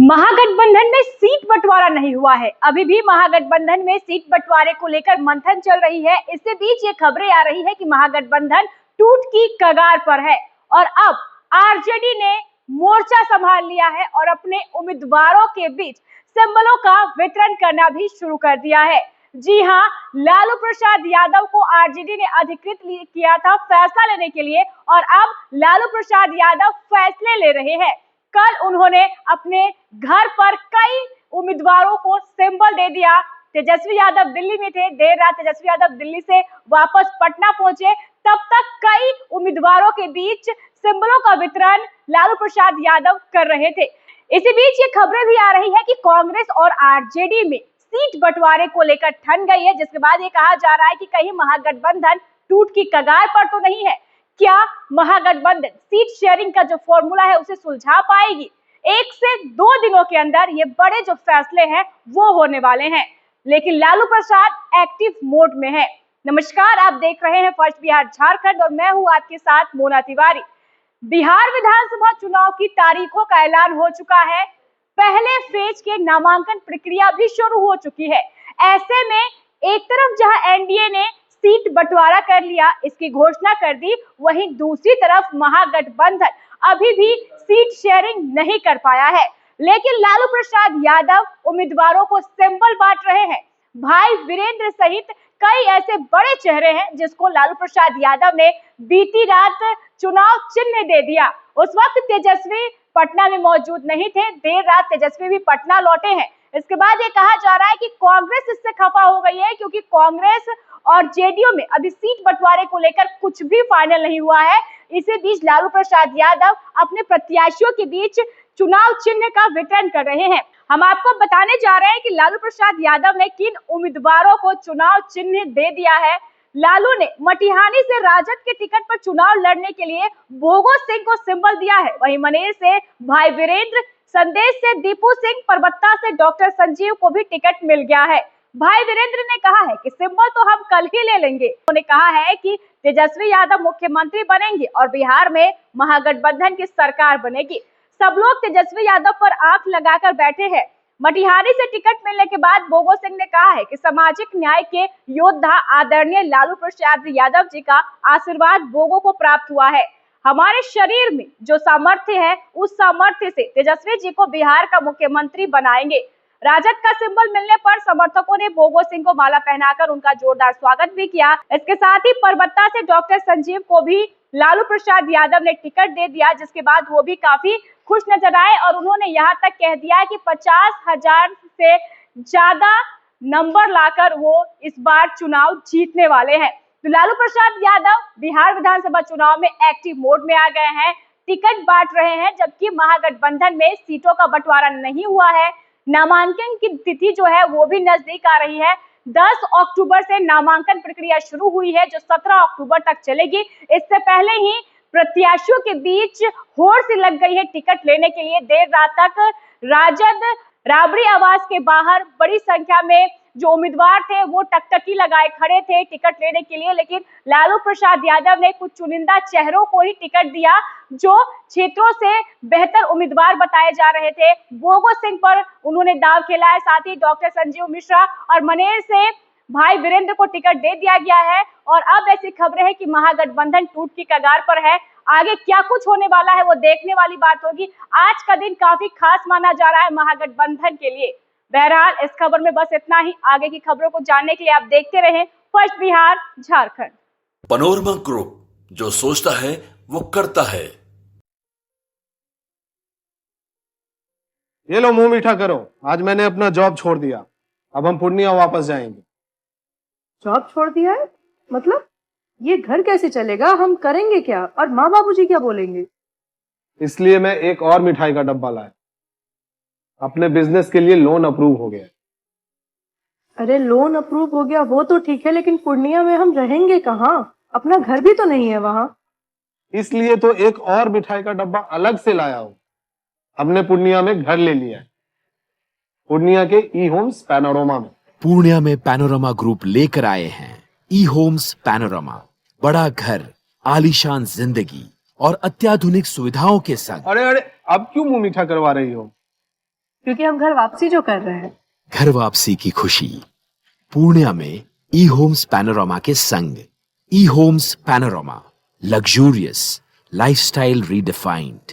महागठबंधन में सीट बंटवारा नहीं हुआ है। अभी भी महागठबंधन में सीट बंटवारे को लेकर मंथन चल रही है। इसके बीच ये खबरें आ रही है कि महागठबंधन टूट की कगार पर है और अब आरजेडी ने मोर्चा संभाल लिया है और अपने उम्मीदवारों के बीच सिंबलों का वितरण करना भी शुरू कर दिया है। जी हां, लालू प्रसाद यादव को आरजेडी ने अधिकृत किया था फैसला लेने के लिए और अब लालू प्रसाद यादव फैसले ले रहे हैं। कल उन्होंने अपने घर पर कई उम्मीदवारों को सिंबल दे दिया। तेजस्वी यादव दिल्ली में थे, देर रात तेजस्वी यादव दिल्ली से वापस पटना पहुंचे। तब तक कई उम्मीदवारों के बीच सिंबलों का वितरण लालू प्रसाद यादव कर रहे थे। इसी बीच ये खबरें भी आ रही है कि कांग्रेस और आरजेडी में सीट बंटवारे को लेकर ठन गई है, जिसके बाद ये कहा जा रहा है कि कहीं महागठबंधन टूट की कगार पर तो नहीं है। क्या महागठबंधन सीट शेयरिंग का जो फॉर्मूला है उसे सुलझा पाएगी? 1 से 2 दिनों के अंदर ये बड़े जो फैसले हैं वो होने वाले हैं, लेकिन लालू प्रसाद एक्टिव मोड में है। नमस्कार, आप देख रहे हैं फर्स्ट बिहार झारखंड और मैं हूं आपके साथ मोना तिवारी। बिहार विधानसभा चुनाव की तारीखों का ऐलान हो चुका है। पहले फेज के नामांकन प्रक्रिया भी शुरू हो चुकी है। ऐसे में एक तरफ जहां एनडीए ने सीट बंटवारा कर लिया, इसकी घोषणा कर दी, वहीं दूसरी तरफ महागठबंधन अभी भी सीट शेयरिंग नहीं कर पाया है। लेकिन लालू प्रसाद यादव उम्मीदवारों को सिंबल बांट रहे हैं। भाई वीरेंद्र सहित कई ऐसे बड़े चेहरे हैं जिसको लालू प्रसाद यादव ने बीती रात चुनाव चिन्ह दे दिया। उस वक्त तेजस्वी पटना में मौजूद नहीं थे, देर रात तेजस्वी भी पटना लौटे हैं। इसके बाद ये कहा जा रहा है कि कांग्रेस इससे खफा हो गई है, क्योंकि कांग्रेस और जेडीयू में अभी सीट बंटवारे को लेकर कुछ भी फाइनल नहीं हुआ है। इसी बीच लालू प्रसाद यादव अपने प्रत्याशियों के बीच चुनाव चिन्ह का वितरण कर रहे हैं। हम आपको बताने जा रहे हैं कि लालू प्रसाद यादव ने किन उम्मीदवारों को चुनाव चिन्ह दे दिया है। लालू ने मटिहानी से राजद के टिकट पर चुनाव लड़ने के लिए भोगो सिंह को सिंबल दिया है। वहीं मनेर से भाई वीरेंद्र, संदेश से दीपू सिंह, परबत्ता से डॉक्टर संजीव को भी टिकट मिल गया है। भाई वीरेंद्र ने कहा है कि सिंबल तो हम कल ही ले लेंगे। उन्होंने कहा है कि तेजस्वी यादव मुख्यमंत्री बनेंगे और बिहार में महागठबंधन की सरकार बनेगी। सब लोग तेजस्वी यादव पर आंख लगाकर बैठे हैं। मटिहानी से टिकट मिलने के बाद भोगो सिंह ने कहा है कि सामाजिक न्याय के योद्धा आदरणीय लालू प्रसाद यादव जी का आशीर्वाद भोगो को प्राप्त हुआ है। हमारे शरीर में जो सामर्थ्य है, उस सामर्थ्य से तेजस्वी जी को बिहार का मुख्यमंत्री बनाएंगे। राजद का सिंबल मिलने पर समर्थकों ने भोगो सिंह को माला पहनाकर उनका जोरदार स्वागत भी किया। इसके साथ ही परबत्ता से डॉक्टर संजीव को भी लालू प्रसाद यादव ने टिकट दे दिया, जिसके बाद वो भी काफी खुश नजर आए और उन्होंने यहाँ तक कह दिया कि 50,000 से ज्यादा नंबर लाकर वो इस बार चुनाव जीतने वाले हैं। तो लालू प्रसाद यादव बिहार विधानसभा चुनाव में एक्टिव मोड में आ गए हैं, टिकट बांट रहे हैं, जबकि महागठबंधन में सीटों का बंटवारा नहीं हुआ है। नामांकन की तिथि जो है वो भी नजदीक आ रही है। 10 अक्टूबर से नामांकन प्रक्रिया शुरू हुई है, जो 17 अक्टूबर तक चलेगी। इससे पहले ही प्रत्याशियों के बीच होड़ सी लग गई है टिकट लेने के लिए। देर रात तक राजद राबड़ी आवास के बाहर बड़ी संख्या में जो उम्मीदवार थे वो टकटकी लगाए खड़े थे टिकट लेने के लिए, लेकिन लालू प्रसाद यादव ने कुछ चुनिंदा चेहरों को ही टिकट दिया जो क्षेत्रों से बेहतर उम्मीदवार बताए जा रहे थे। भोगो सिंह पर उन्होंने दाव खेला है, साथ ही डॉक्टर संजीव मिश्रा और मनेर से भाई वीरेंद्र को टिकट दे दिया गया है। और अब ऐसी खबरें हैं कि महागठबंधन टूट की कगार पर है। आगे क्या कुछ होने वाला है वो देखने वाली बात होगी। आज का दिन काफी खास माना जा रहा है महागठबंधन के लिए। बहरहाल इस खबर में बस इतना ही। आगे की खबरों को जानने के लिए आप देखते रहें first Bihar Jharkhand. Panorama group, जो सोचता है वो करता है। ये लो, मुंह मीठा करो। आज मैंने अपना जॉब छोड़ दिया, अब हम पूर्णिया वापस जाएंगे। जॉब छोड़ दिया है? मतलब ये घर कैसे चलेगा? हम करेंगे क्या? और माँ बाबूजी क्या बोलेंगे? इसलिए मैं एक और मिठाई का डब्बा लाया। अपने बिजनेस के लिए लोन अप्रूव हो गया। अरे लोन अप्रूव हो गया वो तो ठीक है, लेकिन पूर्णिया में हम रहेंगे कहाँ? अपना घर भी तो नहीं है वहाँ। इसलिए तो एक और मिठाई का डब्बा अलग से लाया हूँ। हमने पूर्णिया में घर ले लिया है, पूर्णिया के ई होम्स पैनोरमा में। पूर्णिया में पैनोरमा ग्रुप लेकर आए हैं ई होम्स पैनोरमा। बड़ा घर, आलीशान जिंदगी और अत्याधुनिक सुविधाओं के संग। अरे अब क्यों मुंह मीठा करवा रही हो? क्योंकि हम घर वापसी जो कर रहे हैं। घर वापसी की खुशी पूर्णिया में ई होम्स पैनोरामा के संग। ई homes panorama, luxurious lifestyle redefined.